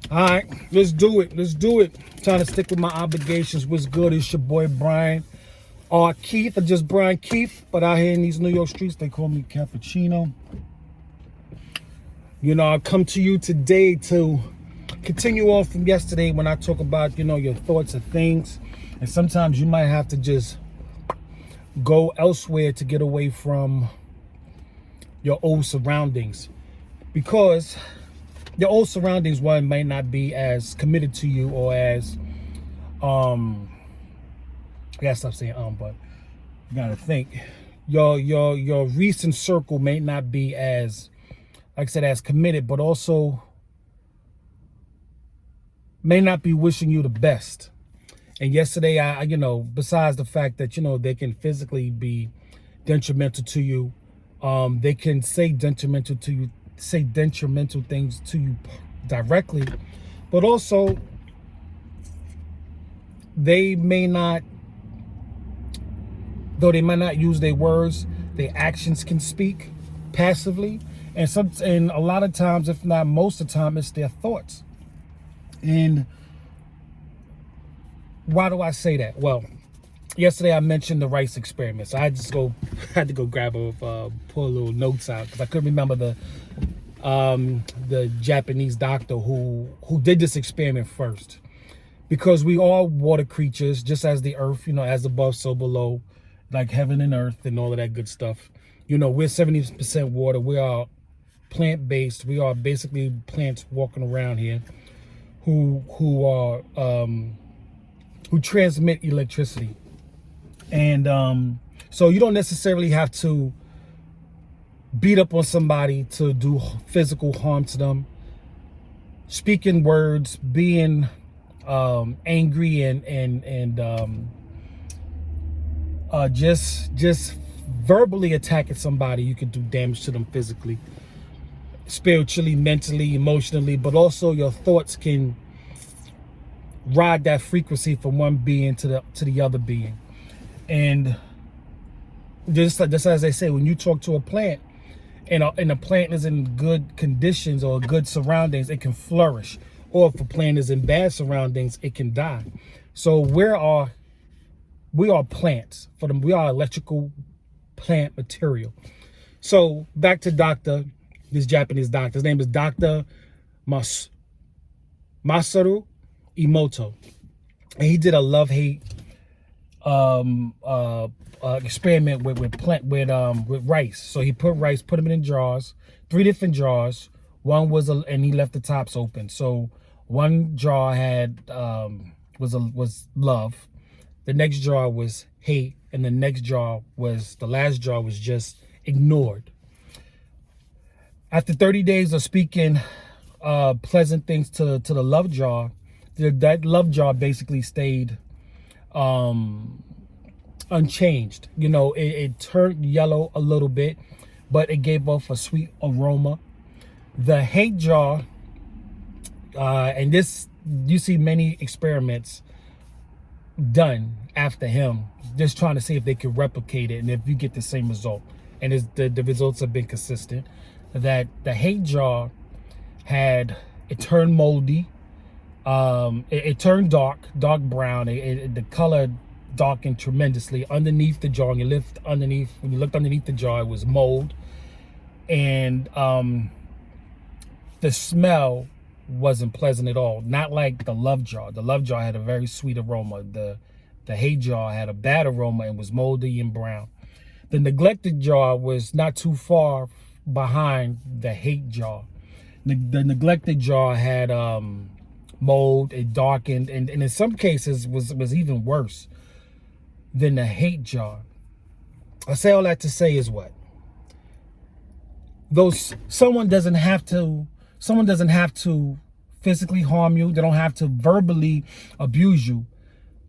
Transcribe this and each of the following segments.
All right, let's do it. Let's do it. Trying to stick with my obligations. What's good? It's your boy Brian Keith, or just Brian Keith. But out here in these New York streets, they call me Cappuccino. You know, I come to you today to continue on from yesterday when I talk about, your thoughts of things. And sometimes you might have to just go elsewhere to get away from your old surroundings. Because your old surroundings, one, might not be as committed to you or as, I gotta stop saying but you gotta think. Your recent circle may not be as, like I said, as committed, but also may not be wishing you the best. And yesterday, I besides the fact that, they can physically be detrimental to you, they can say detrimental things to you directly, but also they may not, though they might not use their words, their actions can speak passively. And a lot of times, if not most of the time, it's their thoughts. And why do I say that? Well, yesterday I mentioned the rice experiment. So I had to go grab pull a little notes out because I couldn't remember the Japanese doctor who did this experiment first. Because we are water creatures, just as the earth, as above, so below, like heaven and earth and all of that good stuff. We're 70% water. We are plant-based. We are basically plants walking around here who transmit electricity. And so you don't necessarily have to beat up on somebody to do physical harm to them. Speaking words, being angry and just verbally attacking somebody, you can do damage to them physically, spiritually, mentally, emotionally, but also your thoughts can ride that frequency from one being to the other being. And just as they say, when you talk to a plant and a plant is in good conditions or good surroundings, it can flourish. Or if a plant is in bad surroundings, it can die. So we are plants. We are electrical plant material. So back to this Japanese doctor. His name is Dr. Masaru Emoto. And he did a love-hate experiment with rice. So he put them in jars, 3 different jars. One was and he left the tops open. So one jar had was love, the next jar was hate, and the last jar was just ignored. After 30 days of speaking pleasant things to the love jar, that love jar basically stayed unchanged. It turned yellow a little bit, but it gave off a sweet aroma. The hate jar, and this, you see many experiments done after him, just trying to see if they could replicate it and if you get the same result. And the results have been consistent. That the hate jar it turned moldy. It turned dark brown. The color darkened tremendously underneath the jar. When you looked underneath the jar, it was mold. And the smell wasn't pleasant at all. Not like the love jar. The love jar had a very sweet aroma. The hate jar had a bad aroma and was moldy and brown. The neglected jar was not too far behind the hate jar. The neglected jar had mold. It darkened, and in some cases was even worse than the hate jar. I say all that to say is what? Someone doesn't have to physically harm you. They don't have to verbally abuse you,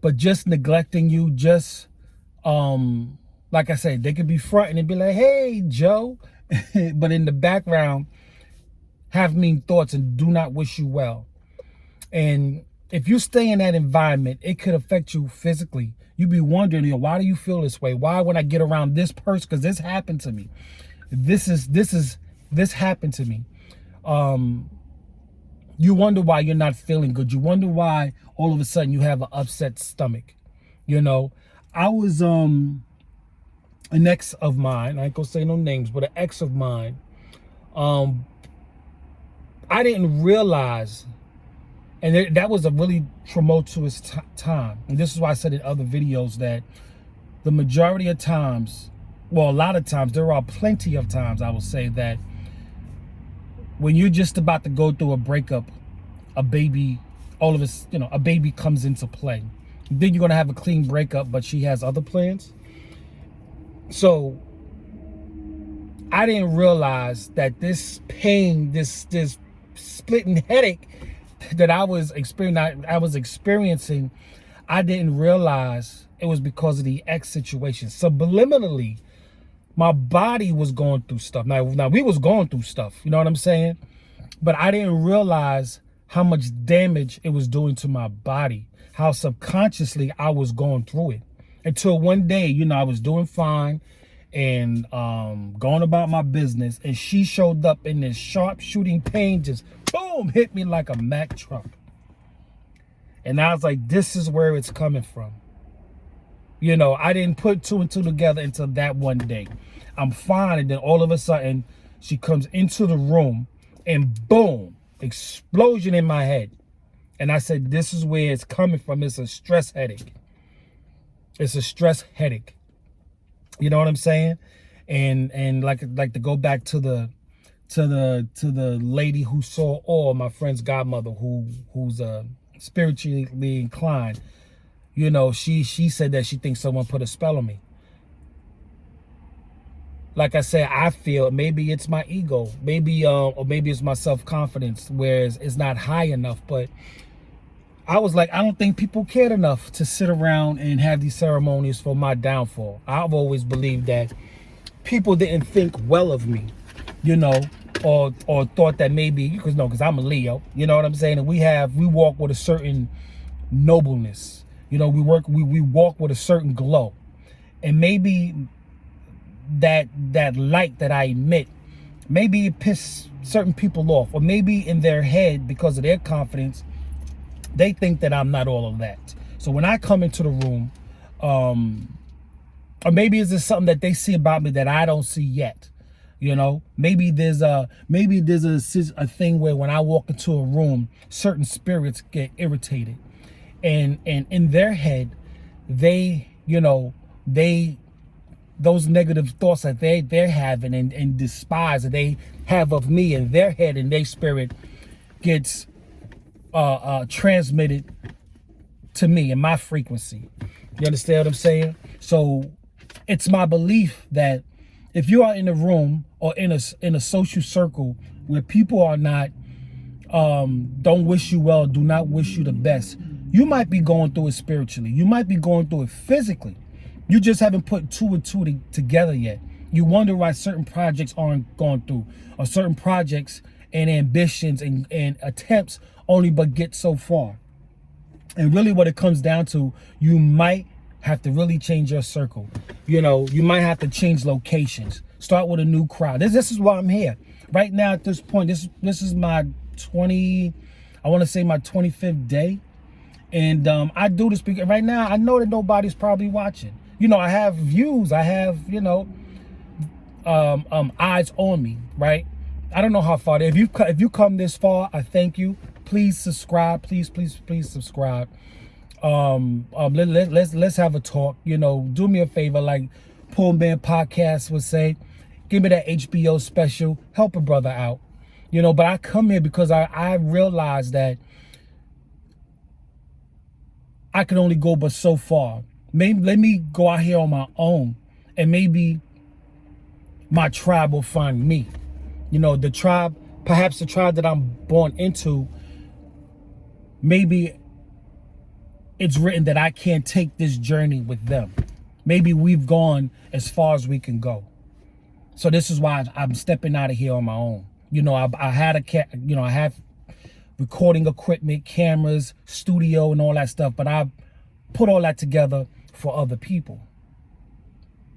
but just neglecting you, just like I said, they could be fronting and be like, "Hey, Joe," but in the background have mean thoughts and do not wish you well. And if you stay in that environment, it could affect you physically. You'd be wondering, why do you feel this way? Why when I get around this person? Because this happened to me. This happened to me. You wonder why you're not feeling good. You wonder why all of a sudden you have an upset stomach. You know, I was an ex of mine, I ain't gonna say no names, but an ex of mine, I didn't realize, and that was a really tumultuous time. And this is why I said in other videos that the majority of times, well, a lot of times, there are plenty of times, I will say, that when you're just about to go through a breakup, a baby, all of us, you know, a baby comes into play. Then you're gonna have a clean breakup, but she has other plans. So I didn't realize that this pain, this splitting headache that I was experiencing, I didn't realize it was because of the ex situation. Subliminally, my body was going through stuff. Now we was going through stuff, you know what I'm saying? But I didn't realize how much damage it was doing to my body, how subconsciously I was going through it. Until one day, you know, I was doing fine and going about my business, and she showed up in this sharp shooting pain, just boom, hit me like a Mack truck. And I was like, this is where it's coming from. You know, I didn't put two and two together until that one day. I'm fine, and then all of a sudden, she comes into the room, and boom, explosion in my head. And I said, this is where it's coming from. It's a stress headache. It's a stress headache. You know what I'm saying? And like to go back to the lady who saw all, my friend's godmother, who's spiritually inclined. You know, she said that she thinks someone put a spell on me. Like I said, I feel maybe it's my ego, maybe or maybe it's my self-confidence, whereas it's not high enough. But I was like, I don't think people cared enough to sit around and have these ceremonies for my downfall. I've always believed that people didn't think well of me, you know, or thought that maybe, because I'm a Leo, you know what I'm saying? And we walk with a certain nobleness. You know, we walk with a certain glow. And maybe that light that I emit, maybe it pissed certain people off, or maybe in their head, because of their confidence, they think that I'm not all of that. So when I come into the room, or maybe is this something that they see about me that I don't see yet? You know, maybe there's a thing where when I walk into a room, certain spirits get irritated, and in their head, they, you know, those negative thoughts that they're having and despise that they have of me in their head and their spirit gets transmitted to me in my frequency. You understand what I'm saying? So it's my belief that if you are in a room or in a social circle where people are not don't wish you well, do not wish you the best, you might be going through it spiritually. You might be going through it physically. You just haven't put two and two together yet. You wonder why certain projects aren't going through, or certain projects and ambitions and attempts only but get so far. And really what it comes down to, you might have to really change your circle. You know, you might have to change locations. Start with a new crowd. This is why I'm here. Right now at this point, this is my I want to say my 25th day. And I do this because right now I know that nobody's probably watching. You know, I have views. I have, you know, eyes on me, right? I don't know how far. If you come this far, I thank you. Please subscribe. Please subscribe. Let's have a talk. You know, do me a favor, like Poor Man Podcast would say. Give me that HBO special. Help a brother out. You know, but I come here because I realize that I can only go but so far. Maybe let me go out here on my own, and maybe my tribe will find me. You know, the tribe, perhaps the tribe that I'm born into, maybe it's written that I can't take this journey with them. Maybe we've gone as far as we can go. So this is why I'm stepping out of here on my own. You know, I have recording equipment, cameras, studio, and all that stuff, but I put all that together for other people.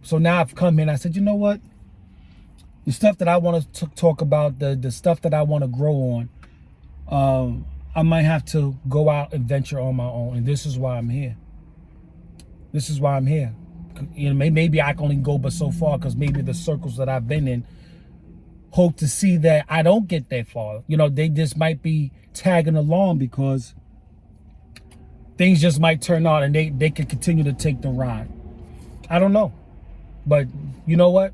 So now I've come in, I said, you know what? The stuff that I want to talk about, the stuff that I want to grow on, I might have to go out and venture on my own. And this is why I'm here. This is why I'm here. You know, maybe I can only go but so far, because maybe the circles that I've been in hope to see that I don't get that far. You know, they just might be tagging along because things just might turn out and they can continue to take the ride. I don't know. But you know what?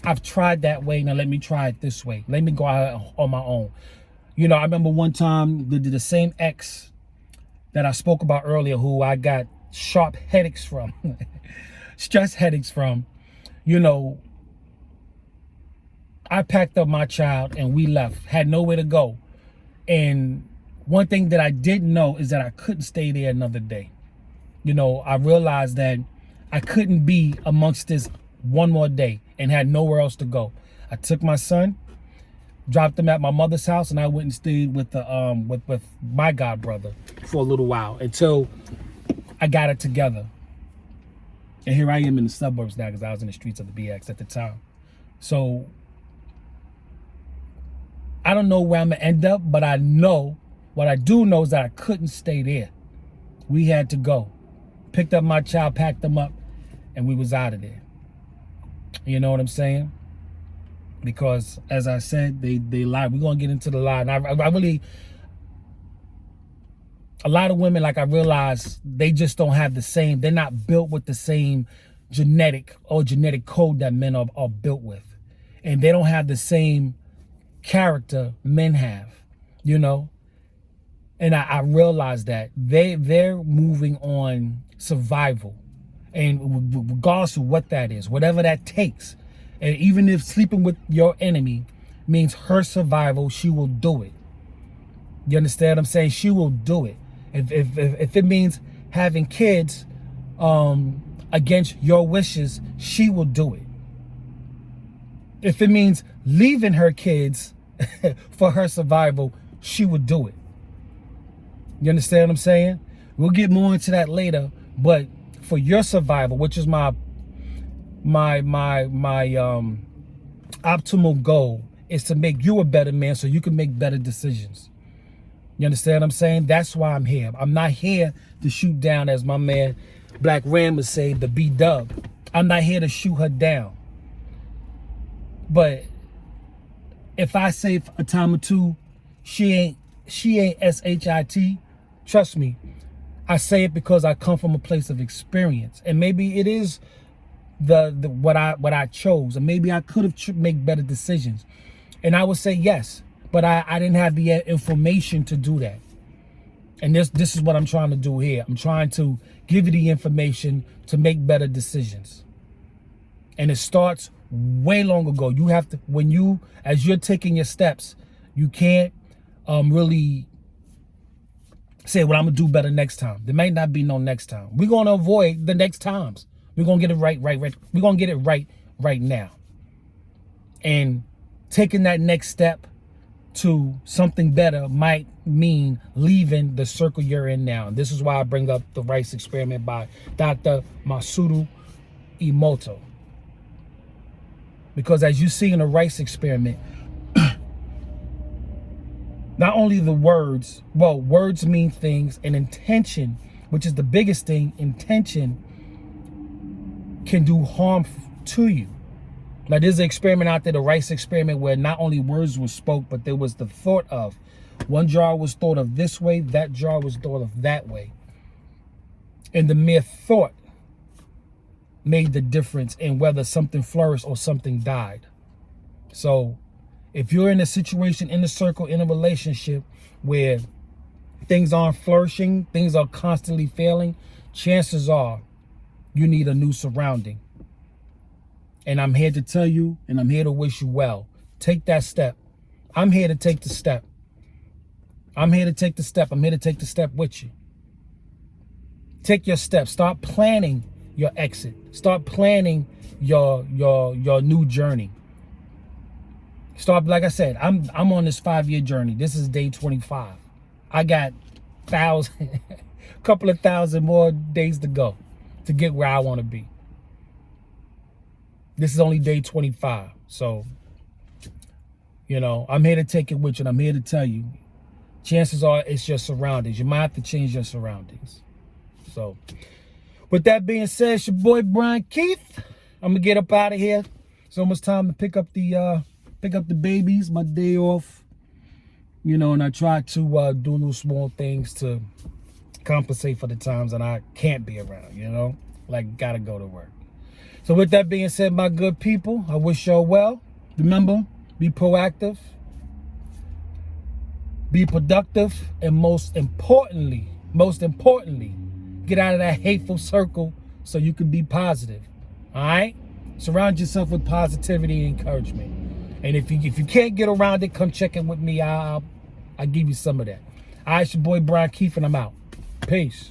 I've tried that way. Now let me try it this way. Let me go out on my own. You know, I remember one time the same ex that I spoke about earlier, who I got sharp headaches from, stress headaches from, you know, I packed up my child and we left, had nowhere to go. And one thing that I didn't know is that I couldn't stay there another day. You know, I realized that I couldn't be amongst this one more day and had nowhere else to go. I took my son, dropped him at my mother's house, and I went and stayed with the with my god brother for a little while until I got it together. And here I am in the suburbs now, because I was in the streets of the BX at the time. So I don't know where I'm gonna end up, but I know, what I do know is that I couldn't stay there. We had to go. Picked up my child, packed them up, and we was out of there. You know what I'm saying? Because as I said, they lied. We're gonna get into the lie. And I really, a lot of women, like, I realize they just don't have the same, they're not built with the same genetic code that men are built with. And they don't have the same character men have, you know. And I realize that they're moving on survival, and regardless of what that is, whatever that takes. And even if sleeping with your enemy means her survival, she will do it. You understand what I'm saying? She will do it. If it means having kids against your wishes, she will do it. If it means leaving her kids for her survival, she would do it. You understand what I'm saying? We'll get more into that later, but for your survival, which is my optimal goal, is to make you a better man so you can make better decisions. You understand what I'm saying? That's why I'm here. I'm not here to shoot down, as my man Black Ram would say, the B-dub. I'm not here to shoot her down. But if I say a time or two, she ain't S-H-I-T, trust me, I say it because I come from a place of experience. And maybe it is what I chose, and maybe I could have made better decisions. And I would say yes, but I didn't have the information to do that. And this is what I'm trying to do here. I'm trying to give you the information to make better decisions. And it starts way long ago. You have to, as you're taking your steps, you can't really say, well, I'm gonna do better next time. There might not be no next time. We're gonna avoid the next times. We're gonna get it right. We're gonna get it right now. And taking that next step to something better might mean leaving the circle you're in now. And this is why I bring up the Rice Experiment by Dr. Masaru Emoto. Because as you see in the Rice Experiment, not only the words, well, words mean things, and intention, which is the biggest thing, intention can do harm to you. Now, there's an experiment out there, the Rice Experiment, where not only words were spoke, but there was the thought of. One jar was thought of this way, that jar was thought of that way. And the mere thought made the difference in whether something flourished or something died. So if you're in a situation, in a circle, in a relationship where things aren't flourishing, things are constantly failing, chances are you need a new surrounding. And I'm here to tell you, and I'm here to wish you well. Take that step. I'm here to take the step. I'm here to take the step. I'm here to take the step with you. Take your step. Start planning your exit. Start planning your new journey. Start, like I said, I'm on this 5-year journey. This is day 25. I got couple of thousand more days to go to get where I want to be. This is only day 25. So, you know, I'm here to take it with you, and I'm here to tell you, chances are it's your surroundings. You might have to change your surroundings. So, with that being said, it's your boy Brian Keith. I'm gonna get up out of here. It's almost time to pick up the babies. My day off, and I try to do little small things to compensate for the times that I can't be around. Like gotta go to work. So with that being said, my good people, I wish y'all well. Remember, be proactive, be productive, and most importantly, get out of that hateful circle so you can be positive. All right? Surround yourself with positivity and encouragement. And if you can't get around it, come check in with me. I'll give you some of that. All right, it's your boy Brian Keith, and I'm out. Peace.